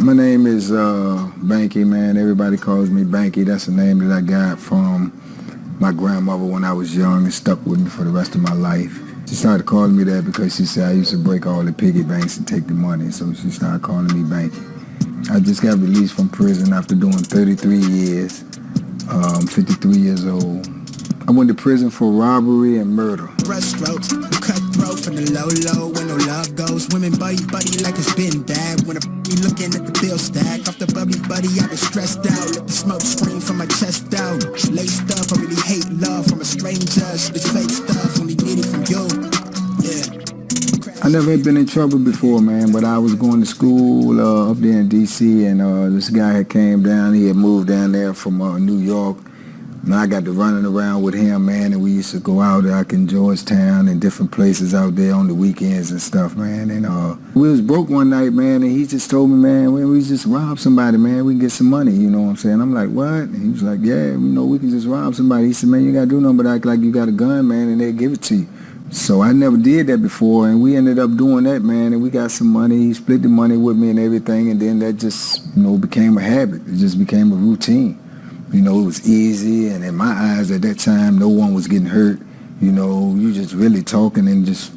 My name is Banky, man. Everybody calls me Banky. That's the name that I got from my grandmother when I was young and stuck with me for the rest of my life. She started calling me that because she said I used to break all the piggy banks and take the money, so she started calling me Banky. I just got released from prison after doing 33 years. 53 years old. I went to prison for robbery and murder. Brushstrokes, cutthroat from the low, where no love goes. Women buddy like it's been bad. When you looking at the bill stack, off the buddy, I was stressed out. Let the smoke scream from my chest out. Laced up, I really hate love from a stranger. This fake stuff, only need it from you. Yeah. I never had been in trouble before, man, but I was going to school up there in D.C., and this guy had came down. He had moved down there from New York. And I got to running around with him, man, and we used to go out like in Georgetown and different places out there on the weekends and stuff, man. And we was broke one night, man, and he just told me, man, we just rob somebody, man. We can get some money, you know what I'm saying? I'm like, what? And he was like, yeah, we can just rob somebody. He said, man, you got to do nothing but act like you got a gun, man, and they'll give it to you. So I never did that before, and we ended up doing that, man, and we got some money. He split the money with me and everything, and then that just, became a habit. It just became a routine. It was easy, and in my eyes at that time, no one was getting hurt. You just really talking and just,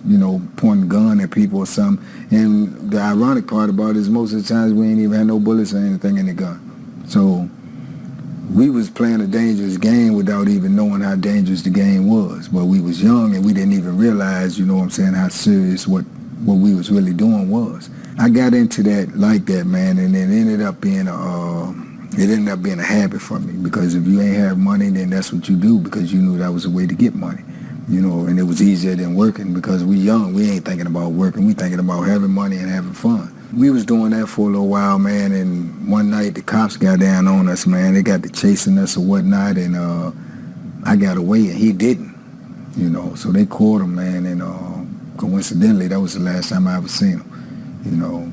pointing a gun at people or something. And the ironic part about it is most of the times we ain't even had no bullets or anything in the gun. So we was playing a dangerous game without even knowing how dangerous the game was. But we was young and we didn't even realize, how serious what we was really doing was. I got into that like that, man, and it ended up being a habit for me, because if you ain't have money, then that's what you do, because you knew that was a way to get money, and it was easier than working, because we young, we ain't thinking about working, we thinking about having money and having fun. We was doing that for a little while, man, and one night the cops got down on us, man. They got to chasing us or whatnot, and I got away and he didn't, so they caught him, man, and coincidentally, that was the last time I ever seen him.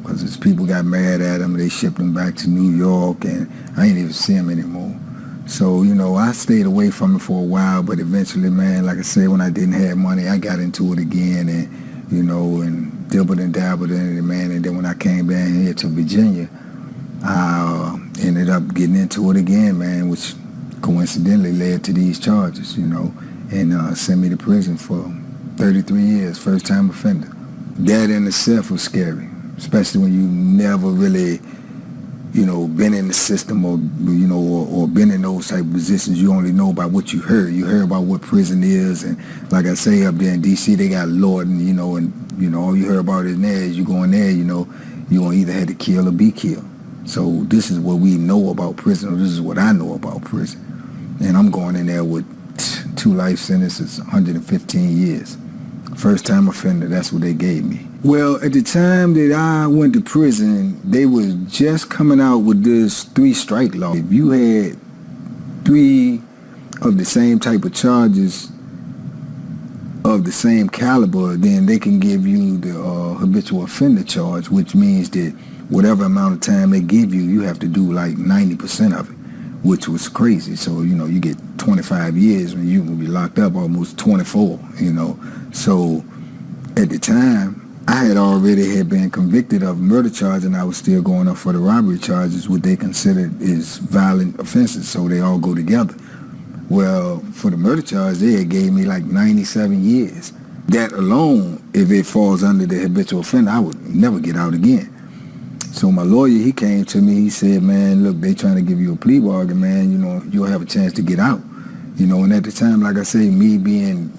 Because his people got mad at him, they shipped him back to New York, and I ain't even see him anymore. So, I stayed away from it for a while, but eventually, man, like I said, when I didn't have money, I got into it again, and, and dibbled and dabbled in it, man, and then when I came down here to Virginia, I ended up getting into it again, man, which coincidentally led to these charges, and sent me to prison for 33 years, first-time offender. That in itself was scary, especially when you never really, been in the system or been in those type of positions. You only know about what you heard. You heard about what prison is, and like I say, up there in D.C., they got Lord, and all you heard about is there is you go in there, you gonna either have to kill or be killed. So this is what we know about prison, or this is what I know about prison. And I'm going in there with 2 life sentences, 115 years. First time offender, that's what they gave me. Well, at the time that I went to prison, they was just coming out with this 3-strike law. If you had 3 of the same type of charges of the same caliber, then they can give you the habitual offender charge, which means that whatever amount of time they give you, you have to do like 90% of it, which was crazy. So, you get 25 years when you will be locked up almost 24, So at the time, I had already been convicted of murder charge, and I was still going up for the robbery charges, what they considered is violent offenses, so they all go together. Well, for the murder charge, they had gave me like 97 years. That alone, if it falls under the habitual offender, I would never get out again. So my lawyer, he came to me, he said, man, look, they trying to give you a plea bargain, man, you'll have a chance to get out. And at the time, like I say, me being,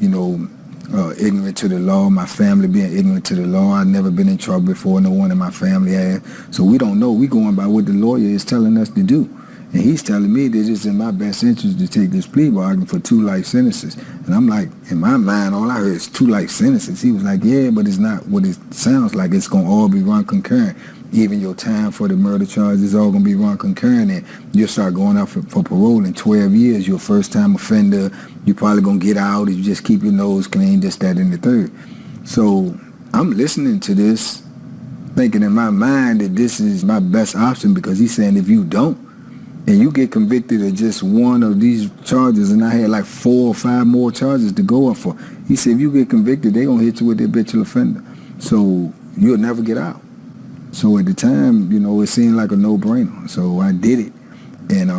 ignorant to the law, my family being ignorant to the law, I'd never been in trouble before, no one in my family had. So we don't know, we going by what the lawyer is telling us to do. And he's telling me that it's in my best interest to take this plea bargain for 2 life sentences. And I'm like, in my mind, all I heard is 2 life sentences. He was like, yeah, but it's not what it sounds like. It's going to all be run concurrent. Even your time for the murder charge is all going to be run concurrent, and you'll start going out for parole in 12 years. You're a first-time offender. You're probably going to get out if you just keep your nose clean, this, that, and the third. So I'm listening to this, thinking in my mind that this is my best option, because he's saying if you don't, and you get convicted of just one of these charges, and I had like 4 or 5 more charges to go up for. He said, if you get convicted, they're going to hit you with the habitual offender. So you'll never get out. So at the time, you know, it seemed like a no-brainer. So I did it, and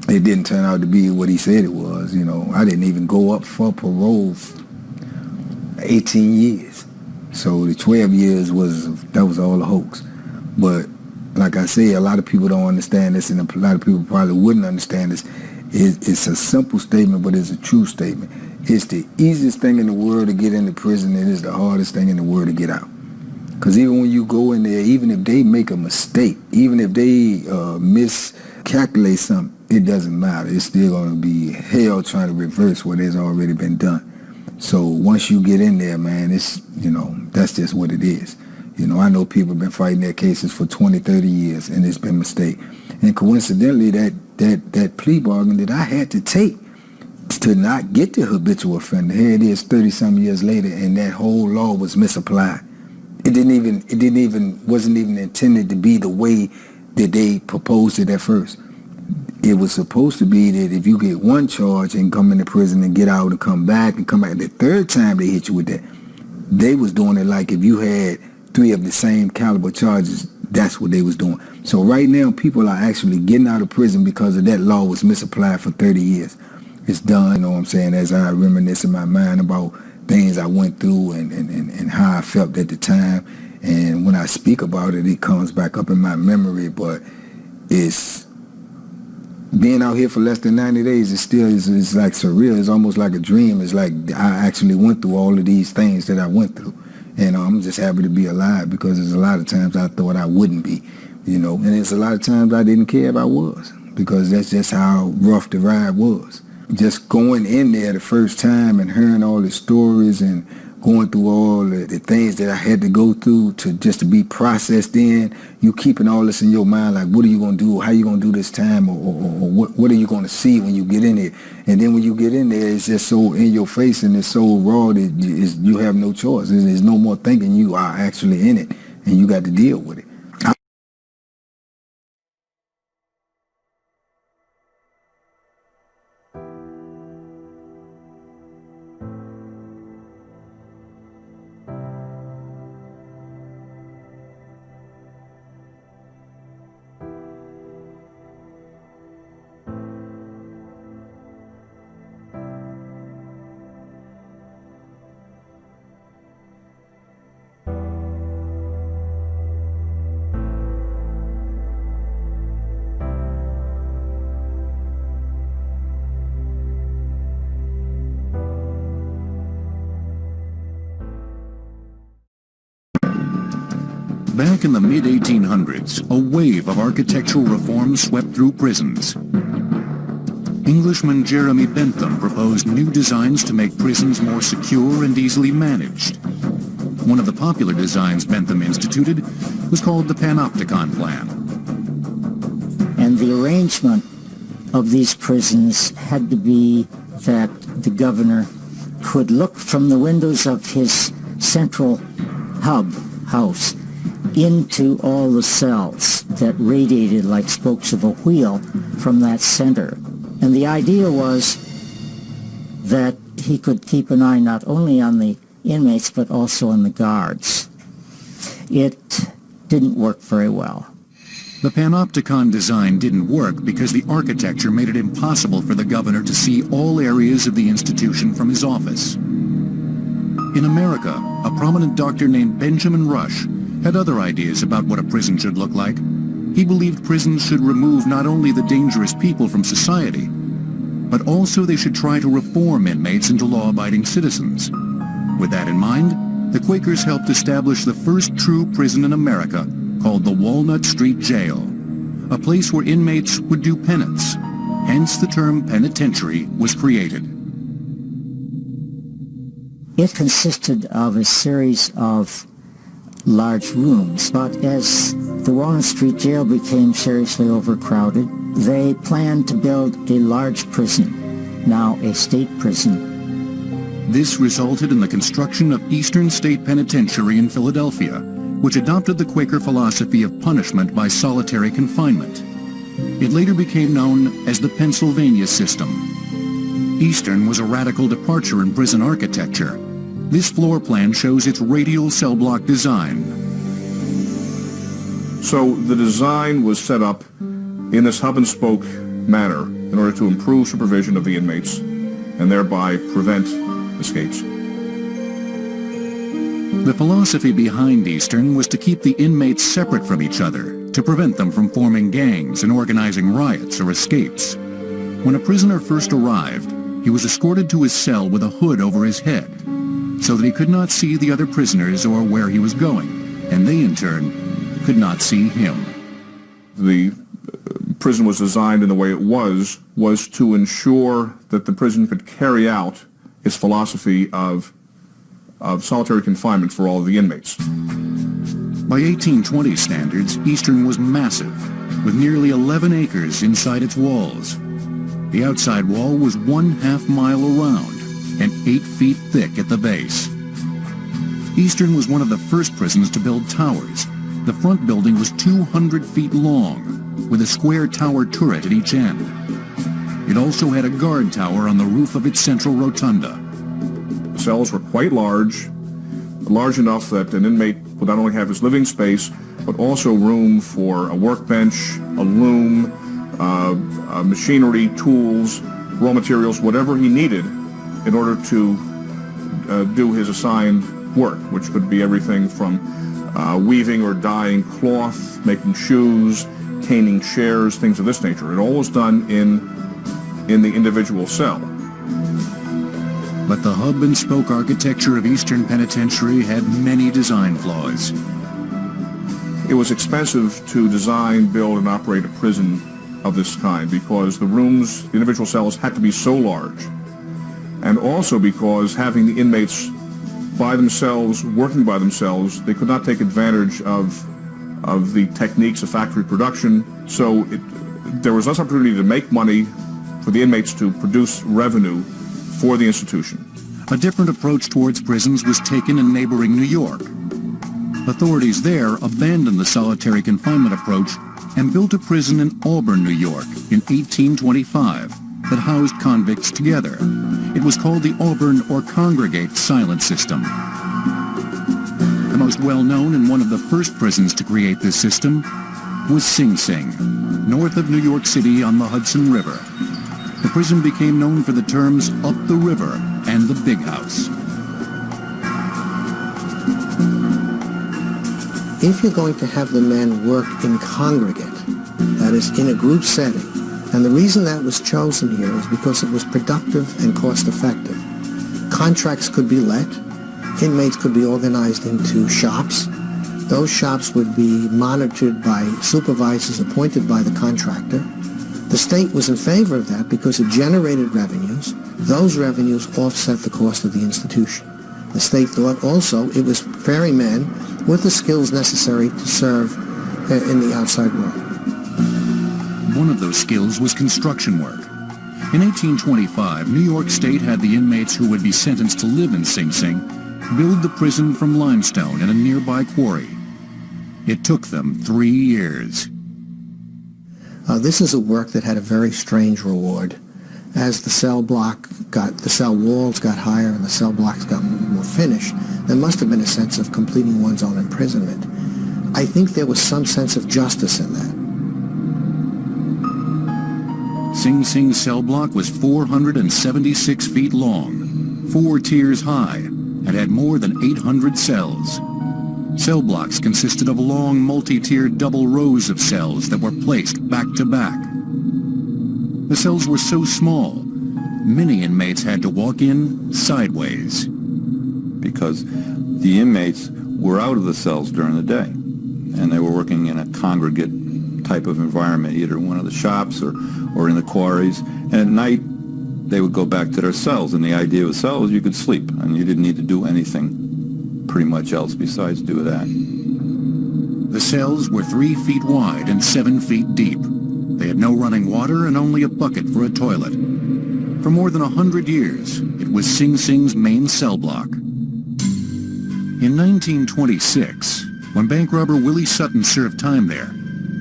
it didn't turn out to be what he said it was. You know, I didn't even go up for parole 18 years. So the 12 years was all a hoax. But like I say, a lot of people don't understand this, and a lot of people probably wouldn't understand this. It's a simple statement, but it's a true statement. It's the easiest thing in the world to get into prison. It is the hardest thing in the world to get out. Because even when you go in there, even if they make a mistake, even if they miscalculate something, it doesn't matter. It's still going to be hell trying to reverse what has already been done. So once you get in there, man, it's, you know, that's just what it is. You know, I know people have been fighting their cases for 20, 30 years, and it's been a mistake. And coincidentally, that plea bargain that I had to take to not get the habitual offender, here it is 30-some years later, and that whole law was misapplied. It wasn't even intended to be the way that they proposed it at first. It was supposed to be that if you get one charge and come into prison and get out and come back, the third time they hit you with that, they was doing it like if you had 3 of the same caliber charges, that's what they was doing. So right now, people are actually getting out of prison because of that law was misapplied for 30 years. It's done, you know what I'm saying, as I reminisce in my mind about things I went through and how I felt at the time. And when I speak about it, it comes back up in my memory. But it's being out here for less than 90 days, it's like surreal. It's almost like a dream. It's like I actually went through all of these things that I went through. And I'm just happy to be alive, because there's a lot of times I thought I wouldn't be, you know. And there's a lot of times I didn't care if I was, because that's just how rough the ride was. Just going in there the first time and hearing all the stories and going through all the things that I had to go through to be processed in, you keeping all this in your mind, like, what are you going to do? How are you going to do this time? Or what are you going to see when you get in there? And then when you get in there, it's just so in your face and it's so raw that you have no choice. There's no more thinking. You are actually in it, and you got to deal with it. Back in the mid-1800s, a wave of architectural reform swept through prisons. Englishman Jeremy Bentham proposed new designs to make prisons more secure and easily managed. One of the popular designs Bentham instituted was called the Panopticon Plan. And the arrangement of these prisons had to be that the governor could look from the windows of his central house into all the cells that radiated like spokes of a wheel from that center. And the idea was that he could keep an eye not only on the inmates but also on the guards. It didn't work very well. The Panopticon design didn't work because the architecture made it impossible for the governor to see all areas of the institution from his office. In America, a prominent doctor named Benjamin Rush had other ideas about what a prison should look like. He believed prisons should remove not only the dangerous people from society, but also they should try to reform inmates into law-abiding citizens. With that in mind, the Quakers helped establish the first true prison in America, called the Walnut Street Jail, a place where inmates would do penance. Hence the term penitentiary was created. It consisted of a series of large rooms, but as the Walnut Street Jail became seriously overcrowded, they planned to build a large prison, now a state prison. This resulted in the construction of Eastern State Penitentiary in Philadelphia, which adopted the Quaker philosophy of punishment by solitary confinement. It later became known as the Pennsylvania system. Eastern was a radical departure in prison architecture. This floor plan shows its radial cell block design. So the design was set up in this hub-and-spoke manner in order to improve supervision of the inmates and thereby prevent escapes. The philosophy behind Eastern was to keep the inmates separate from each other, to prevent them from forming gangs and organizing riots or escapes. When a prisoner first arrived, he was escorted to his cell with a hood over his head, so that he could not see the other prisoners or where he was going, and they in turn could not see him. The prison was designed in the way it was to ensure that the prison could carry out its philosophy of solitary confinement for all of the inmates. By 1820 standards, Eastern was massive, with nearly 11 acres inside its walls. The outside wall was 1/2 mile around and 8 feet thick at the base. Eastern was one of the first prisons to build towers. The front building was 200 feet long, with a square tower turret at each end. It also had a guard tower on the roof of its central rotunda. The cells were quite large enough that an inmate would not only have his living space, but also room for a workbench, a loom, machinery, tools, raw materials, whatever he needed in order to do his assigned work, which could be everything from weaving or dyeing cloth, making shoes, caning chairs, things of this nature. It all was done in the individual cell. But the hub-and-spoke architecture of Eastern Penitentiary had many design flaws. It was expensive to design, build, and operate a prison of this kind because the rooms, the individual cells, had to be so large. And also because having the inmates by themselves, working by themselves, they could not take advantage of the techniques of factory production. So there was less opportunity to make money for the inmates to produce revenue for the institution. A different approach towards prisons was taken in neighboring New York. Authorities there abandoned the solitary confinement approach and built a prison in Auburn, New York in 1825 that housed convicts together. It was called the Auburn or Congregate Silent System. The most well-known and one of the first prisons to create this system was Sing Sing, north of New York City on the Hudson River. The prison became known for the terms up the river and the big house. If you're going to have the men work in congregate, that is in a group setting, and the reason that was chosen here is because it was productive and cost-effective. Contracts could be let. Inmates could be organized into shops. Those shops would be monitored by supervisors appointed by the contractor. The state was in favor of that because it generated revenues. Those revenues offset the cost of the institution. The state thought also it was preparing men with the skills necessary to serve in the outside world. One of those skills was construction work. In 1825, New York State had the inmates who would be sentenced to live in Sing Sing build the prison from limestone in a nearby quarry. It took them 3 years. This is a work that had a very strange reward. As the cell walls got higher and the cell blocks got more finished, there must have been a sense of completing one's own imprisonment. I think there was some sense of justice in that. Sing Sing's cell block was 476 feet long, 4 tiers high, and had more than 800 cells. Cell blocks consisted of long multi-tiered double rows of cells that were placed back to back. The cells were so small, many inmates had to walk in sideways. Because the inmates were out of the cells during the day, and they were working in a congregate type of environment, either in one of the shops or in the quarries, and at night they would go back to their cells, and the idea of cells, you could sleep, and you didn't need to do anything pretty much else besides do that. The cells were 3 feet wide and 7 feet deep. They had no running water and only a bucket for a toilet. For more than 100 years, it was Sing Sing's main cell block. In 1926, when bank robber Willie Sutton served time there,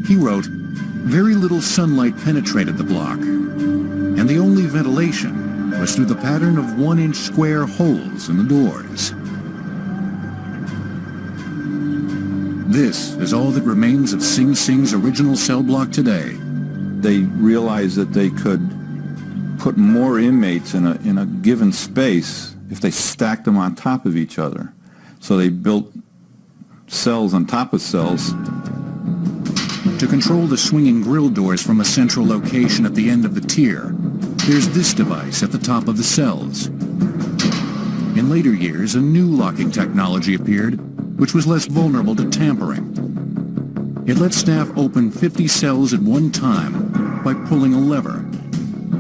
he wrote, "Very little sunlight penetrated the block, and the only ventilation was through the pattern of 1-inch square holes in the doors." This is all that remains of Sing Sing's original cell block today. They realized that they could put more inmates in a given space if they stacked them on top of each other. So they built cells on top of cells. To control the swinging grill doors from a central location at the end of the tier, there's this device at the top of the cells. In later years, a new locking technology appeared, which was less vulnerable to tampering. It let staff open 50 cells at one time by pulling a lever.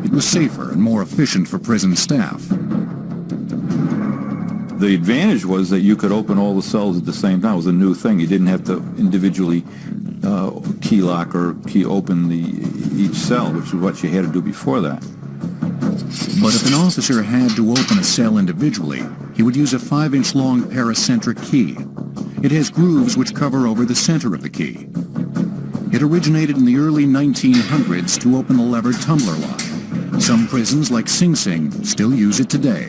It was safer and more efficient for prison staff. The advantage was that you could open all the cells at the same time. It was a new thing. You didn't have to individually key lock or key open each cell, which is what you had to do before that. But if an officer had to open a cell individually, he would use a 5-inch long Barycentric key. It has grooves which cover over the center of the key. It originated in the early 1900s to open the lever tumbler lock. Some prisons, like Sing Sing, still use it today.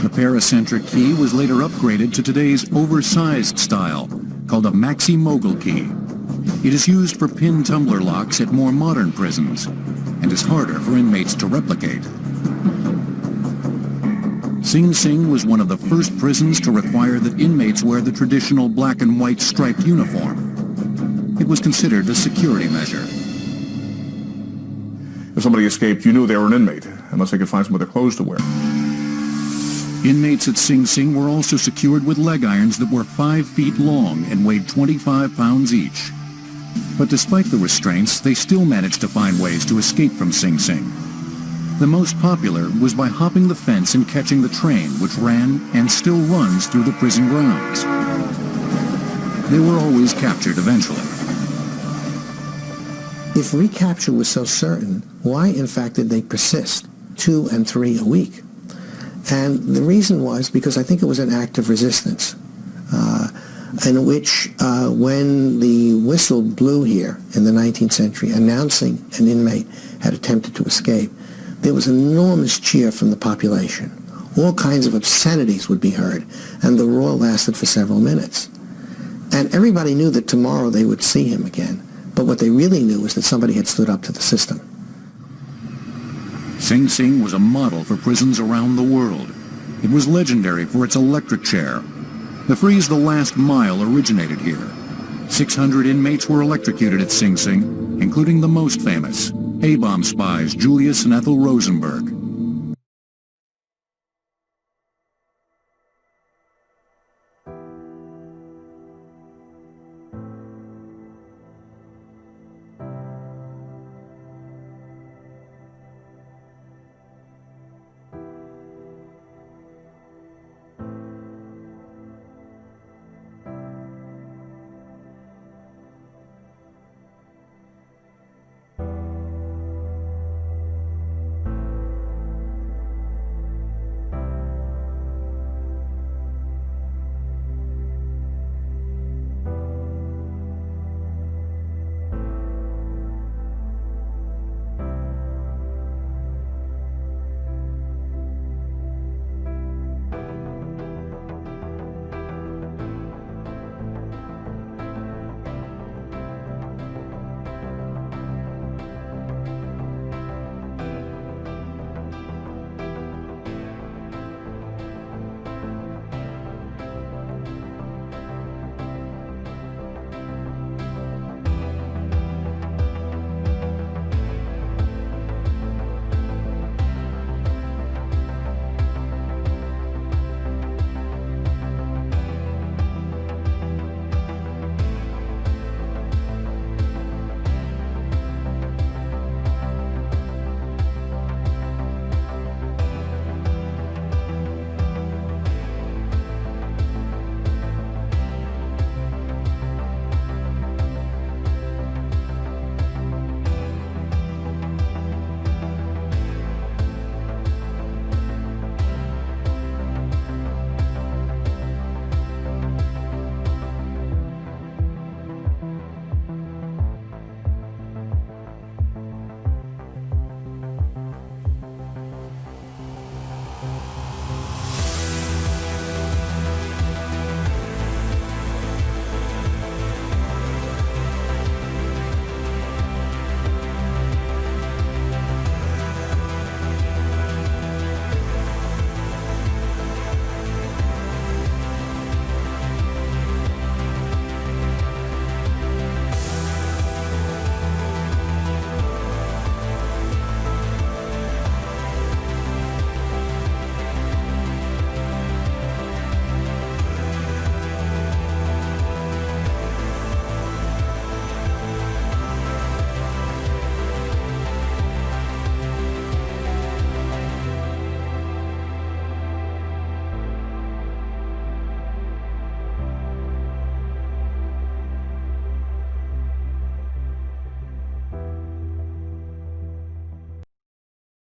The Barycentric key was later upgraded to today's oversized style, called a Maxi Mogul key. It is used for pin tumbler locks at more modern prisons, and is harder for inmates to replicate. Sing Sing was one of the first prisons to require that inmates wear the traditional black and white striped uniform. It was considered a security measure. If somebody escaped, you knew they were an inmate, unless they could find some other clothes to wear. Inmates at Sing Sing were also secured with leg irons that were 5 feet long and weighed 25 pounds each. But despite the restraints, they still managed to find ways to escape from Sing Sing. The most popular was by hopping the fence and catching the train, which ran and still runs through the prison grounds. They were always captured eventually. If recapture was so certain, why in fact did they persist 2 and 3 a week? And the reason was because I think it was an act of resistance, in which when the whistle blew here in the 19th century announcing an inmate had attempted to escape, there was enormous cheer from the population. All kinds of obscenities would be heard, and the roar lasted for several minutes. And everybody knew that tomorrow they would see him again, but what they really knew was that somebody had stood up to the system. Sing Sing was a model for prisons around the world. It was legendary for its electric chair. The phrase "the last mile" originated here. 600 inmates were electrocuted at Sing Sing, including the most famous, A-bomb spies Julius and Ethel Rosenberg.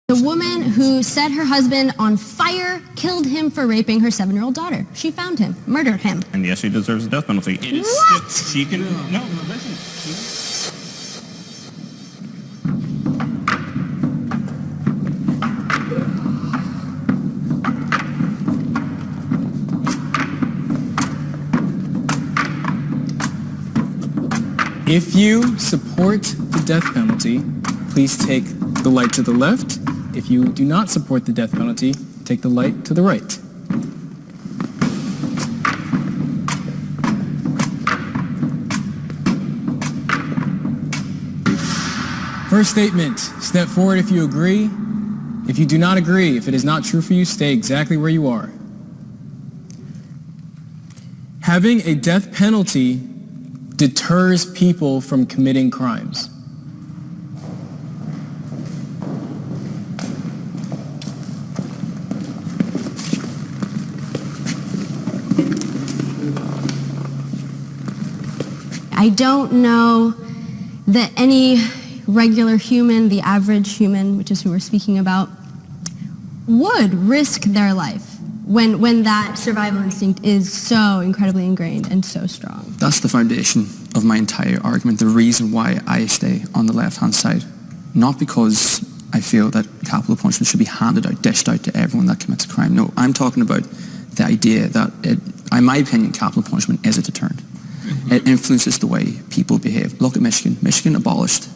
The woman who set her husband on fire killed him for raping her 7-year-old daughter. She found him, murdered him. And yes, she deserves the death penalty. It is What? She can... No, listen. If you support the death penalty, please take the light to the left. If you do not support the death penalty, take the light to the right. First statement, step forward if you agree. If you do not agree, if it is not true for you, stay exactly where you are. Having a death penalty deters people from committing crimes. I don't know that any regular human, the average human, which is who we're speaking about, would risk their life when that survival instinct is so incredibly ingrained and so strong. That's the foundation of my entire argument, the reason why I stay on the left-hand side. Not because I feel that capital punishment should be handed out, dished out to everyone that commits a crime. No, I'm talking about the idea that, in my opinion, capital punishment is a deterrent. It influences the way people behave. Look at Michigan. Michigan abolished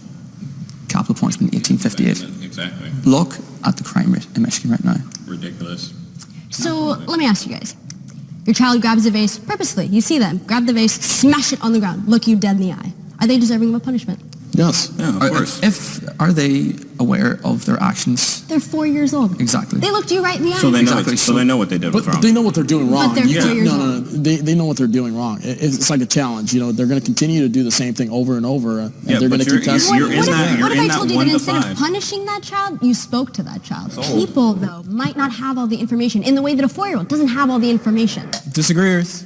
capital punishment in 1858. Exactly. Look at the crime rate in Michigan right now. Ridiculous. So let me ask you guys. Your child grabs a vase purposely. You see them. Grab the vase, smash it on the ground, look you dead in the eye. Are they deserving of a punishment? Yes. Yeah, of course. Are they aware of their actions? They're 4 years old. Exactly. They looked you right in the eye. So they know, Exactly. so they know what they did was But wrong. they know what they're doing wrong. But they're 4 years no, old. they know what they're doing wrong. It's like a challenge. You know, they're going to continue to do the same thing over and over, and Yeah, they're but going to you're- keep testing. you're in What that- if, you're what if in I that told you 1 that to instead of 5. punishing that child, you spoke to that child? People, though, might not have all the information in the way that a 4-year-old doesn't have all the information. Disagreeers.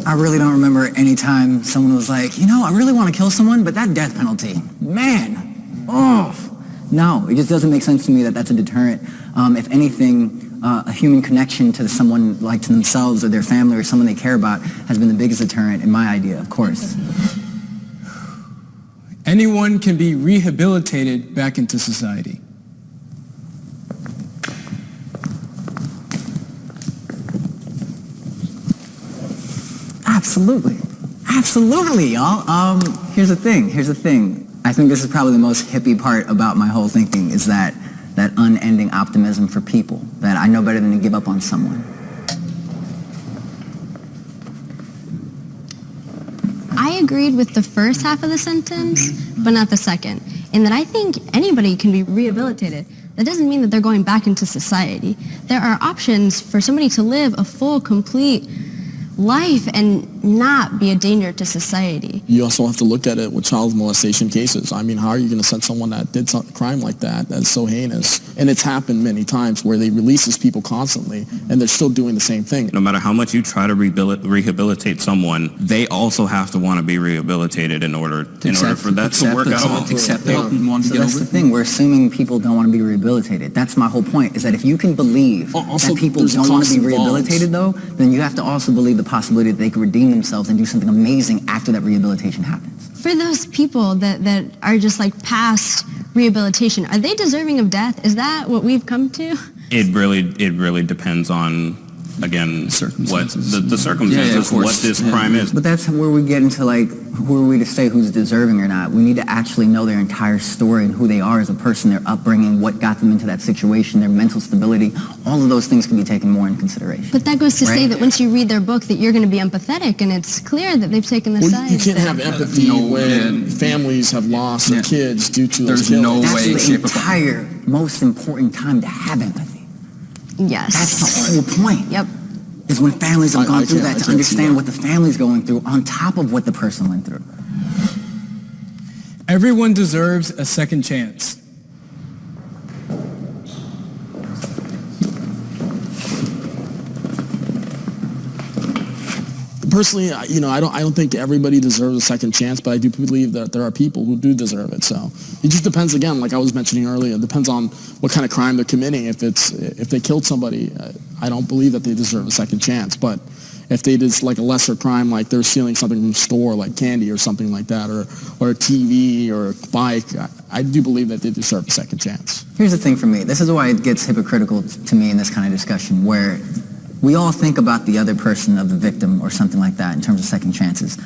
I really don't remember any time someone was like, you know, I really want to kill someone, but that death penalty, man, oh. No, it just doesn't make sense to me that that's a deterrent. If anything, a human connection to someone like to themselves or their family or someone they care about has been the biggest deterrent in my idea, of course. Anyone can be rehabilitated back into society. Absolutely. Absolutely, y'all. Here's the thing. I think this is probably the most hippie part about my whole thinking is that unending optimism for people, that I know better than to give up on someone. I agreed with the first half of the sentence, but not the second, in that I think anybody can be rehabilitated. That doesn't mean that they're going back into society. There are options for somebody to live a full, complete life and not be a danger to society. You also have to look at it with child molestation cases. I mean, how are you going to send someone that did some crime like that that's so heinous? And it's happened many times where they release these people constantly, and they're still doing the same thing. No matter how much you try to rehabilitate someone, they also have to want to be rehabilitated in order for that to work out. Accept help and want to get over. That's the thing. We're assuming people don't want to be rehabilitated. That's my whole point, is that if you can believe Also, that people there's don't want to be cost involved. rehabilitated, though, then you have to also believe the possibility that they can redeem themselves and do something amazing after that rehabilitation happens. For those people that are just like past rehabilitation, are they deserving of death? Is that what we've come to? It really depends on, again, what the circumstances, what this crime is. But that's where we get into, like, who are we to say who's deserving or not? We need to actually know their entire story and who they are as a person, their upbringing, what got them into that situation, their mental stability. All of those things can be taken more into consideration. But that goes to say Right? that once you read their book that you're going to be empathetic, and it's clear that they've taken the Well, side. you can't have empathy when families have lost their kids due to those killings. That's the entire most important time to have empathy. Yes. That's the whole point. Yep. Is when families have gone through that, to see understand that. what the family's going through on top of what the person went through. Everyone deserves a second chance. The personally, I don't think everybody deserves a second chance, but I do believe that there are people who do deserve it. So it just depends, again, like I was mentioning earlier, it depends on what kind of crime they're committing. If they killed somebody, I don't believe that they deserve a second chance. But if they did like a lesser crime, like they're stealing something from a store, like candy or something like that, or a TV or a bike, I do believe that they deserve a second chance. Here's the thing for me. This is why it gets hypocritical to me in this kind of discussion, where we all think about the other person of the victim or something like that in terms of second chances.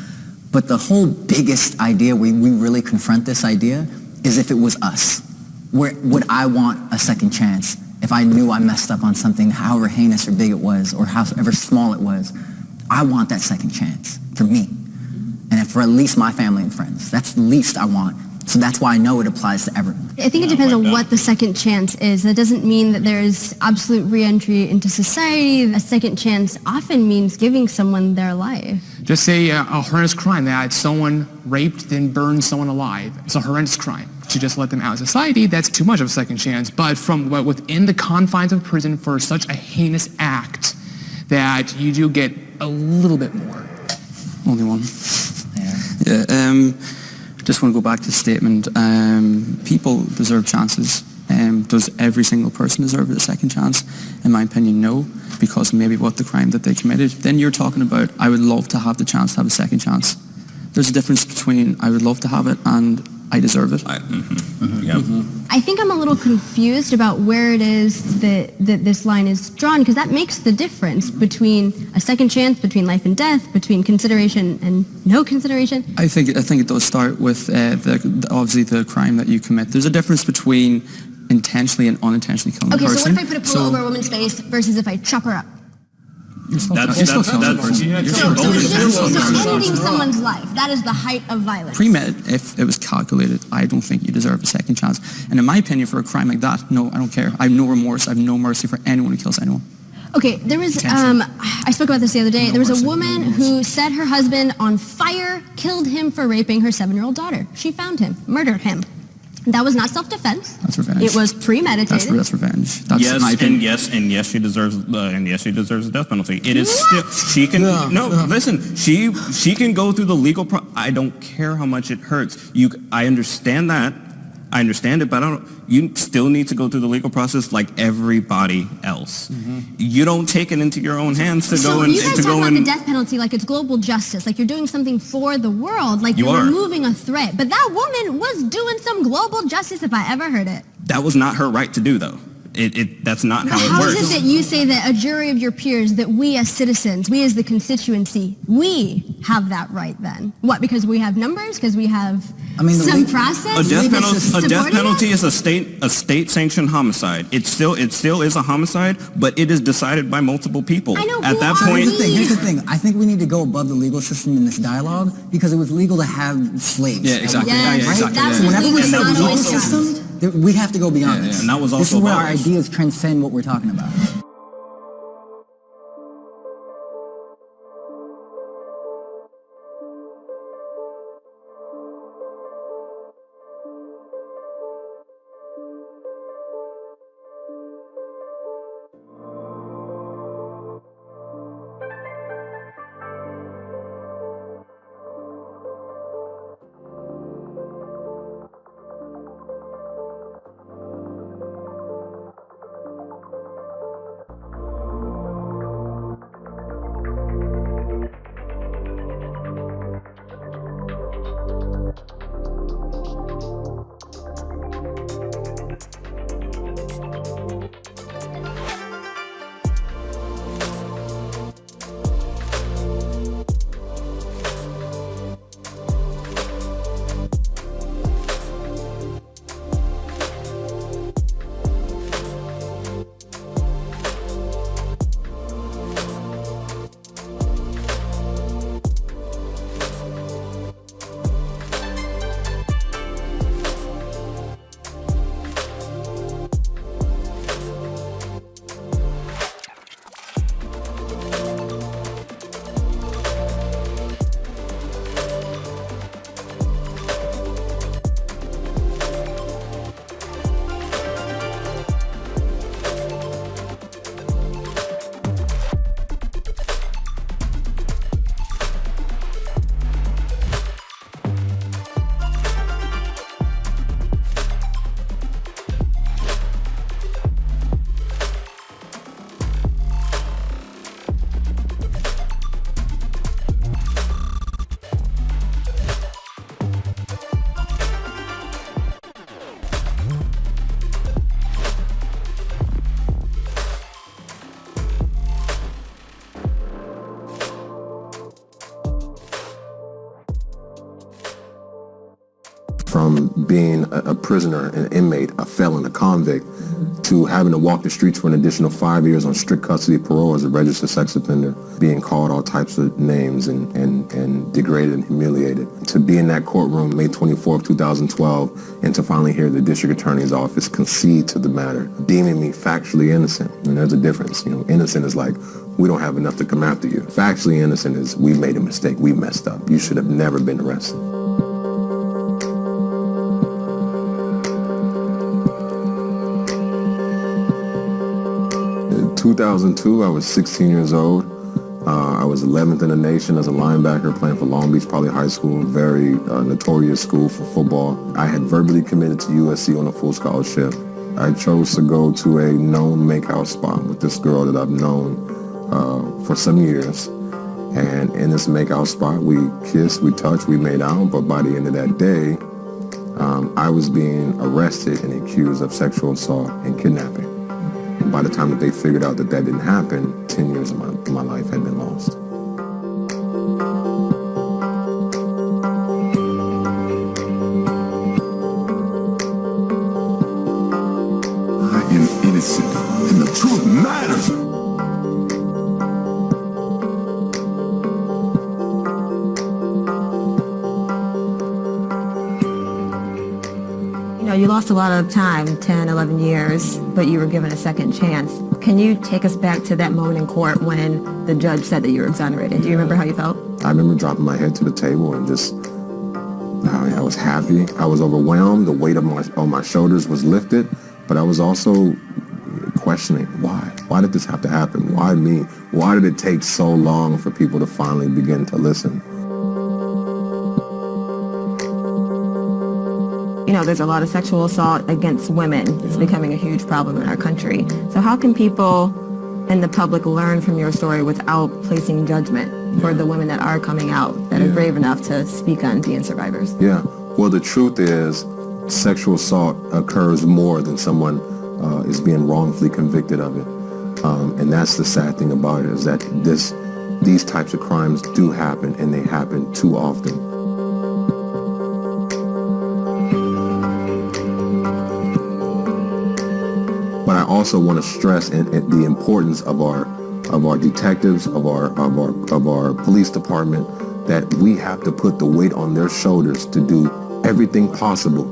But the whole biggest idea, we really confront this idea, is if it was us. Would I want a second chance if I knew I messed up on something, however heinous or big it was, or however small it was? I want that second chance for me. And for at least my family and friends. That's the least I want. So that's why I know it applies to everyone. I think it depends on what the second chance is. That doesn't mean that there is absolute re-entry into society. A second chance often means giving someone their life. Just say a horrendous crime that someone raped then burned someone alive. It's a horrendous crime. To just let them out of society, that's too much of a second chance. But from within the confines of prison for such a heinous act, that you do get a little bit more. Only one. Yeah. Just want to go back to the statement. People deserve chances. Does every single person deserve a second chance? In my opinion, no, because maybe what the crime that they committed. Then you're talking about, I would love to have the chance to have a second chance. There's a difference between I would love to have it and I deserve it. I think I'm a little confused about where it is that this line is drawn, because that makes the difference between a second chance, between life and death, between consideration and no consideration. I think it does start with obviously the crime that you commit. There's a difference between intentionally and unintentionally killing a person. Okay, so what if I put a pillow over a woman's face versus if I chop her up? So ending someone's life, that is the height of violence. Pre-med, if it was calculated, I don't think you deserve a second chance. And in my opinion, for a crime like that, no, I don't care. I have no remorse. I have no mercy for anyone who kills anyone. Okay, there was, I spoke about this the other day. There was a woman who set her husband on fire, killed him for raping her 7-year-old daughter. She found him, murdered him. That was not self-defense. That's revenge. It was premeditated. That's revenge. That's yes, she deserves the death penalty. It is still, she can, listen, she can go through the legal I don't care how much it hurts. I understand that. I understand it, but you still need to go through the legal process like everybody else. You don't take it into your own hands to go and you guys talk about the death penalty like it's global justice, like you're doing something for the world, like you're removing a threat. But that woman was doing some global justice if I ever heard it. That was not her right to do, though. That's not how it works. How is it that you say that a jury of your peers, that we as citizens, we as the constituency, we have that right then? What, because we have numbers? Because we have some process? A death penalty is a state-sanctioned homicide. It still is a homicide, but it is decided by multiple people. I know, at that point. Here's the thing. I think we need to go above the legal system in this dialogue because it was legal to have slaves. Yeah, exactly. Exactly. So whenever we say the legal system, we have to go beyond this. And that was also this is where our ideas transcend what we're talking about. from being a prisoner, an inmate, a felon, a convict, to having to walk the streets for an additional 5 years on strict custody parole as a registered sex offender, being called all types of names and degraded and humiliated, to be in that courtroom May 24th, 2012, and to finally hear the district attorney's office concede to the matter, deeming me factually innocent. And there's a difference. Innocent is like, we don't have enough to come after you. Factually innocent is, we made a mistake, we messed up. You should have never been arrested. 2002, I was 16 years old. I was 11th in the nation as a linebacker playing for Long Beach Poly High School, very notorious school for football. I had verbally committed to USC on a full scholarship. I chose to go to a known makeout spot with this girl that I've known for some years. And in this makeout spot, we kissed, we touched, we made out, but by the end of that day, I was being arrested and accused of sexual assault and kidnapping. And by the time that they figured out that that didn't happen, 10 years of my life had been lost. I am innocent, and the truth matters. You lost a lot of time, 10, 11 years, but you were given a second chance. Can you take us back to that moment in court when the judge said that you were exonerated? Do you remember how you felt? I remember dropping my head to the table and just, I was happy. I was overwhelmed. The weight of on my shoulders was lifted, but I was also questioning, why? Why did this have to happen? Why me? Why did it take so long for people to finally begin to listen? There's a lot of sexual assault against women. It's becoming a huge problem in our country. So how can people and the public learn from your story without placing judgment for the women that are coming out, that are brave enough to speak on being survivors? Yeah. Well, the truth is, sexual assault occurs more than someone is being wrongfully convicted of it. And that's the sad thing about it, is that these types of crimes do happen, and they happen too often. But I also want to stress the importance of our detectives, of our police department, that we have to put the weight on their shoulders to do everything possible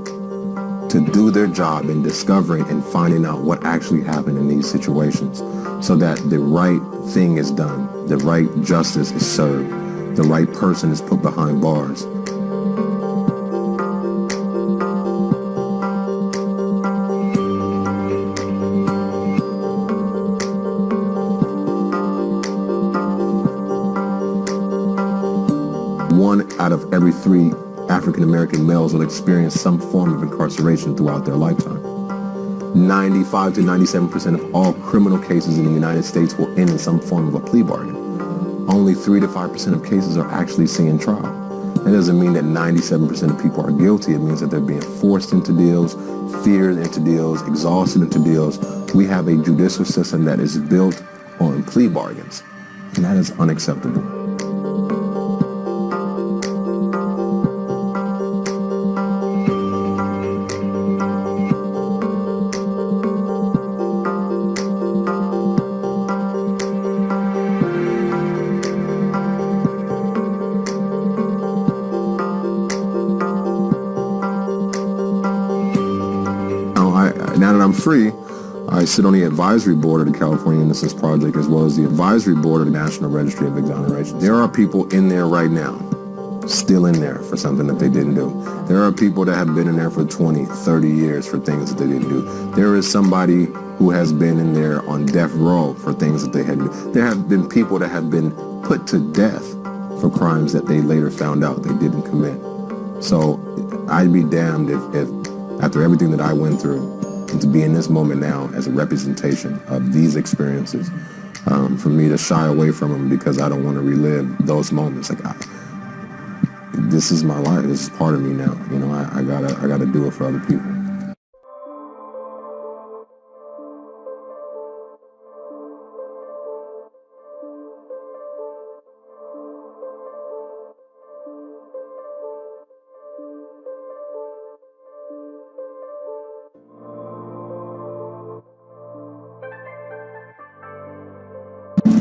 to do their job in discovering and finding out what actually happened in these situations, so that the right thing is done, the right justice is served, the right person is put behind bars. One out of every 3 African-American males will experience some form of incarceration throughout their lifetime. 95 to 97% of all criminal cases in the United States will end in some form of a plea bargain. Only 3 to 5% of cases are actually seeing trial. That doesn't mean that 97% of people are guilty. It means that they're being forced into deals, feared into deals, exhausted into deals. We have a judicial system that is built on plea bargains, and that is unacceptable. Now that I'm free, I sit on the advisory board of the California Innocence Project, as well as the advisory board of the National Registry of Exoneration. There are people in there right now, still in there for something that they didn't do. There are people that have been in there for 20, 30 years for things that they didn't do. There is somebody who has been in there on death row for things that they hadn't done. There have been people that have been put to death for crimes that they later found out they didn't commit. So I'd be damned if after everything that I went through, and to be in this moment now as a representation of these experiences, for me to shy away from them because I don't want to relive those moments. Like, this is my life. This is part of me now. I gotta do it for other people.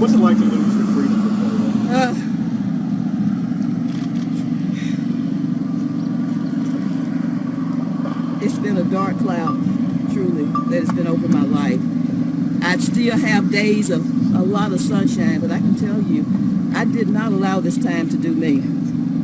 What's it like to lose your freedom for 20 years? It's been a dark cloud, truly, that has been over my life. I still have days of a lot of sunshine, but I can tell you, I did not allow this time to do me.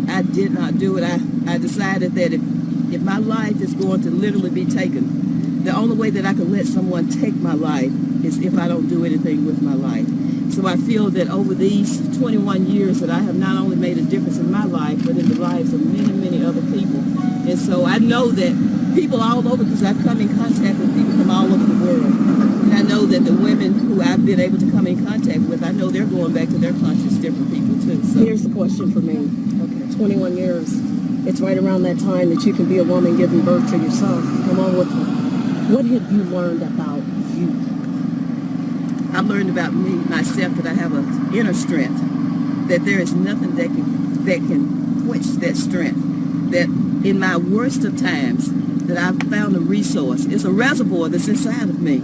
I did not do it. I decided that if my life is going to literally be taken, the only way that I can let someone take my life is if I don't do anything with my life. So I feel that over these 21 years that I have not only made a difference in my life, but in the lives of many, many other people. And so I know that people all over, because I've come in contact with people from all over the world. And I know that the women who I've been able to come in contact with, I know they're going back to their countries, different people too. So here's the question for me. Okay. 21 years. It's right around that time that you can be a woman giving birth to yourself. Come on with me. What have you learned about you? I've learned about me, myself, that I have an inner strength, that there is nothing that can quench that strength, that in my worst of times, that I've found a resource. It's a reservoir that's inside of me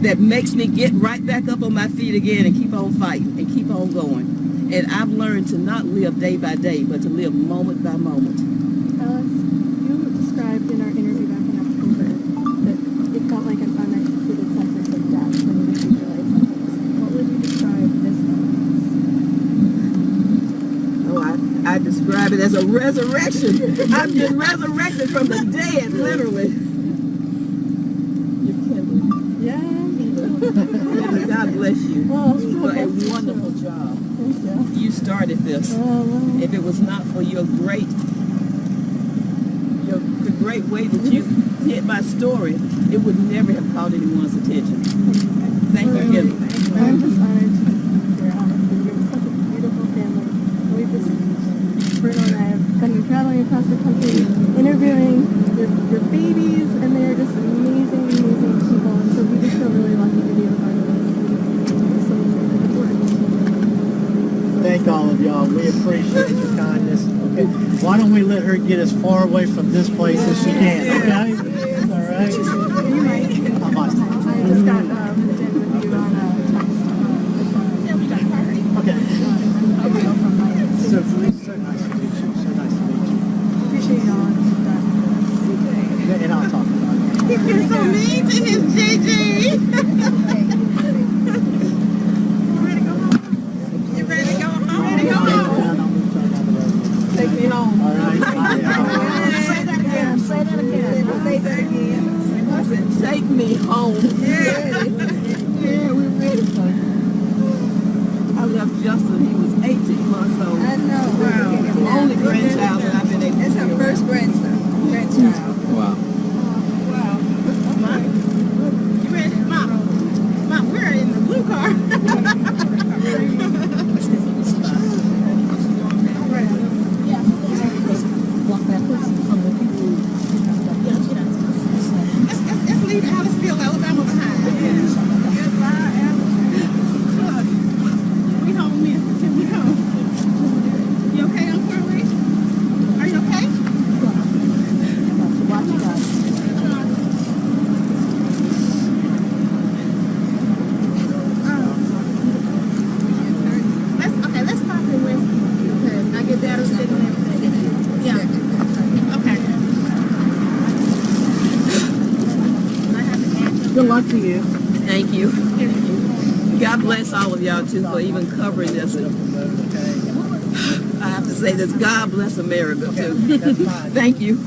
that makes me get right back up on my feet again and keep on fighting and keep on going. And I've learned to not live day by day, but to live moment by moment. Alice, you described in our interview back in October that it felt like an unexecuted sentence of death when you received your life sentence. What would you describe this as? Oh, I describe it as a resurrection. I've been resurrected from the dead, literally. You're Kendall. Yeah. God bless you Oh, for a wonderful job. You started this. If it was not for the great way that you hit my story, it would never have caught anyone's attention. Thank you, Kendall. I'm just honored to be here, honestly. You're such a beautiful family. We've just, Bruno and I have been traveling across the country interviewing your babies, and they're just amazing, amazing people. And so we just feel really lucky to be a part of this. So it's worked. Thank all of y'all. We appreciate your kindness. Okay. Why don't we let her get as far away from this place as she can, okay? All right? I just got with you on Okay. So nice to meet you. So nice to meet you. appreciate y'all. And I'll talk about it. He's been so mean to his JJ. You ready to go home? Ready to go home? Take me home. All right. Say that again. Say that again. Say that again. I said, take me home. Yeah, we're ready. I left Justin. He was 18 months old. I know. Wow. The only grandchild that I've been able to do. It's her first grandchild. Wow. Wow. Mom, you ready? Mom, we're in the blue car. Let's leave Aliceville, Alabama behind. Goodbye, Alabama. We home, miss. We home. You okay, Uncle Lee? Are you okay? Watch you guys. Let's stop in with because I get that sitting there. Yeah. Okay. Good luck to you. Thank you. God bless all of y'all too for even covering this. I have to say this. God bless America too. Thank you.